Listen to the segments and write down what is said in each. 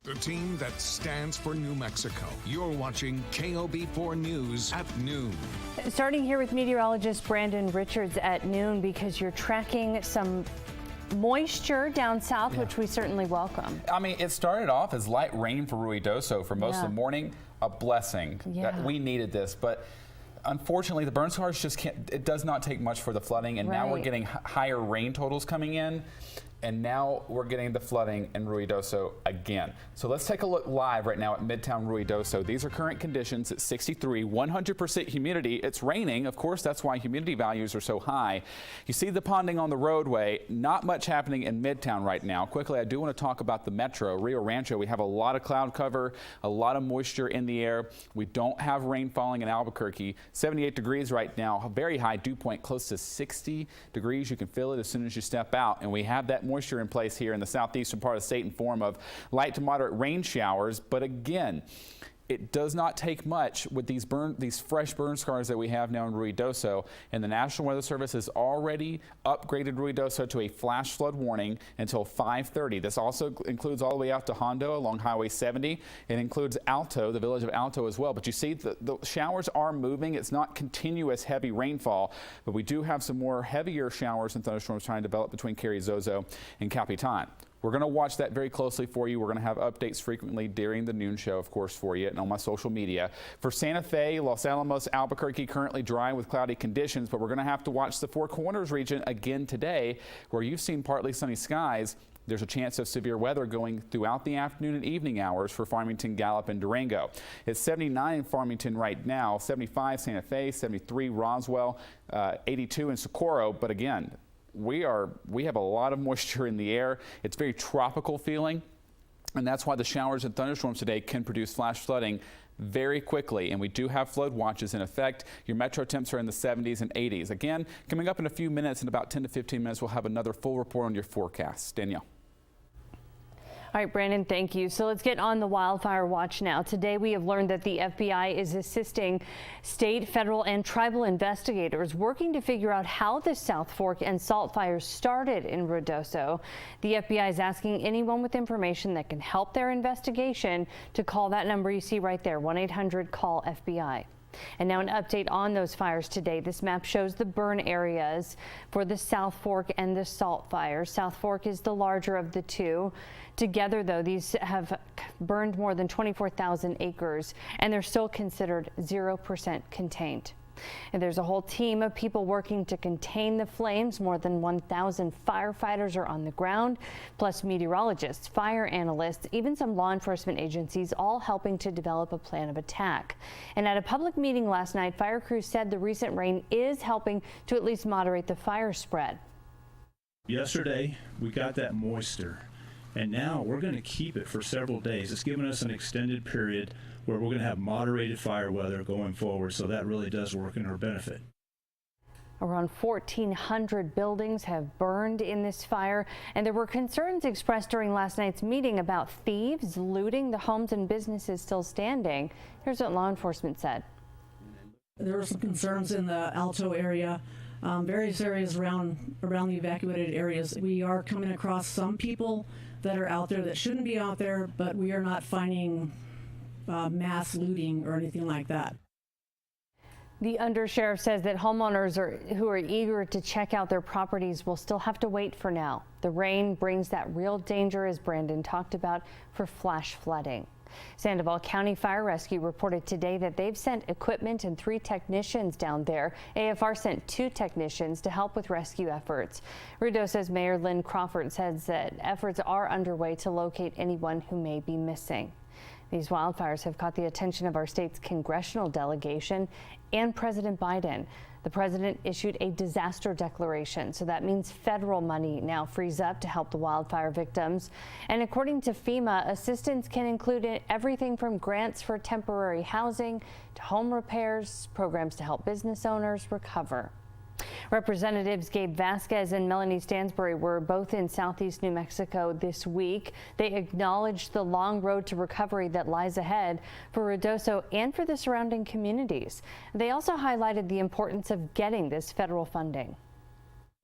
The team that stands for New Mexico. You're watching KOB4 News at noon. Starting here with meteorologist Brandon Richards at noon, because you're tracking some moisture down south, which we certainly welcome. I mean, it started off as light rain for Ruidoso for most of the morning. A blessing. That we needed this, but unfortunately the burn scars just can't, it does not take much for the flooding, and now we're getting higher rain totals coming in. And now we're getting the flooding in Ruidoso again. So let's take a look live right now at Midtown Ruidoso. These are current conditions at 63, 100% humidity. It's raining, of course, that's why humidity values are so high. You see the ponding on the roadway, not much happening in Midtown right now. Quickly, I do want to talk about the metro, Rio Rancho. We have a lot of cloud cover, a lot of moisture in the air. We don't have rain falling in Albuquerque. 78 degrees right now, very high dew point, close to 60 degrees. You can feel it as soon as you step out, and we have that moisture in place here in the southeastern part of the state in form of light to moderate rain showers. But again, it does not take much with these fresh burn scars that we have now in Ruidoso. And the National Weather Service has already upgraded Ruidoso to a flash flood warning until 5:30. This also includes all the way out to Hondo along Highway 70. It includes Alto, the village of Alto as well. But you see the showers are moving. It's not continuous heavy rainfall, but we do have some more heavier showers and thunderstorms trying to develop between Carrizozo and Capitan. We're going to watch that very closely for you. We're going to have updates frequently during the noon show, of course, for you and on my social media. For Santa Fe, Los Alamos, Albuquerque, currently dry with cloudy conditions, but we're going to have to watch the Four Corners region again today, where you've seen partly sunny skies. There's a chance of severe weather going throughout the afternoon and evening hours for Farmington, Gallup, and Durango. It's 79 in Farmington right now, 75 Santa Fe, 73 Roswell, 82 in Socorro, but again, we have a lot of moisture in the air. It's very tropical feeling, and that's why the showers and thunderstorms today can produce flash flooding very quickly, and we do have flood watches in effect. Your metro temps are in the 70s and 80s. Again, coming up in a few minutes, in about 10 to 15 minutes, we'll have another full report on your forecast. Danielle. All right, Brandon, thank you. So let's get on the wildfire watch now. Today, we have learned that the FBI is assisting state, federal, and tribal investigators working to figure out how the South Fork and Salt fires started in Ruidoso. The FBI is asking anyone with information that can help their investigation to call that number you see right there, 1-800-CALL-FBI. And now an update on those fires today. This map shows the burn areas for the South Fork and the Salt fires. South Fork is the larger of the two. Together, though, these have burned more than 24,000 acres, and they're still considered 0% contained. And there's a whole team of people working to contain the flames. More than 1,000 firefighters are on the ground, plus meteorologists, fire analysts, even some law enforcement agencies, all helping to develop a plan of attack. And at a public meeting last night, fire crews said the recent rain is helping to at least moderate the fire spread. Yesterday, we got that moisture, and now we're going to keep it for several days. It's given us an extended period where we're going to have moderated fire weather going forward, so that really does work in our benefit. Around 1,400 buildings have burned in this fire, and there were concerns expressed during last night's meeting about thieves looting the homes and businesses still standing. Here's what law enforcement said. There were some concerns in the Alto area, various areas around the evacuated areas. We are coming across some people that are out there that shouldn't be out there, but we are not finding mass looting or anything like that. The undersheriff says that homeowners who are eager to check out their properties will still have to wait for now. The rain brings that real danger, as Brandon talked about, for flash flooding. Sandoval County Fire Rescue reported today that they've sent equipment and 3 technicians down there. AFR sent 2 technicians to help with rescue efforts. Ruidoso's Mayor Lynn Crawford says that efforts are underway to locate anyone who may be missing. These wildfires have caught the attention of our state's congressional delegation and President Biden. The president issued a disaster declaration, so that means federal money now frees up to help the wildfire victims. And according to FEMA, assistance can include everything from grants for temporary housing to home repairs, programs to help business owners recover. Representatives Gabe Vasquez and Melanie Stansbury were both in southeast New Mexico this week. They acknowledged the long road to recovery that lies ahead for Ruidoso and for the surrounding communities. They also highlighted the importance of getting this federal funding.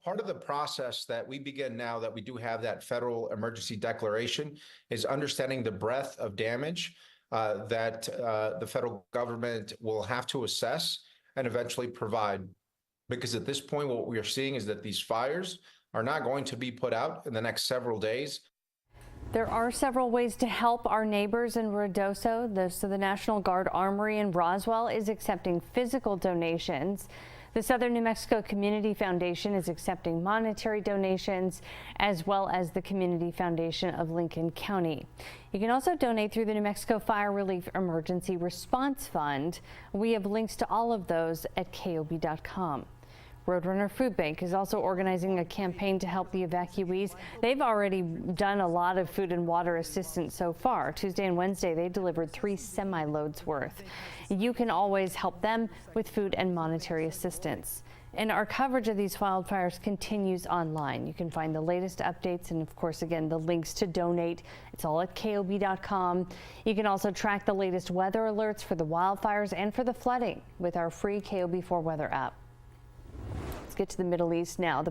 Part of the process that we begin now that we do have that federal emergency declaration is understanding the breadth of damage that the federal government will have to assess and eventually provide. Because at this point, what we are seeing is that these fires are not going to be put out in the next several days. There are several ways to help our neighbors in Ruidoso. The National Guard Armory in Roswell is accepting physical donations. The Southern New Mexico Community Foundation is accepting monetary donations, as well as the Community Foundation of Lincoln County. You can also donate through the New Mexico Fire Relief Emergency Response Fund. We have links to all of those at KOB.com. Roadrunner Food Bank is also organizing a campaign to help the evacuees. They've already done a lot of food and water assistance so far. Tuesday and Wednesday, they delivered 3 semi-loads worth. You can always help them with food and monetary assistance. And our coverage of these wildfires continues online. You can find the latest updates and, of course, again, the links to donate. It's all at KOB.com. You can also track the latest weather alerts for the wildfires and for the flooding with our free KOB4 weather app. Let's get to the Middle East now.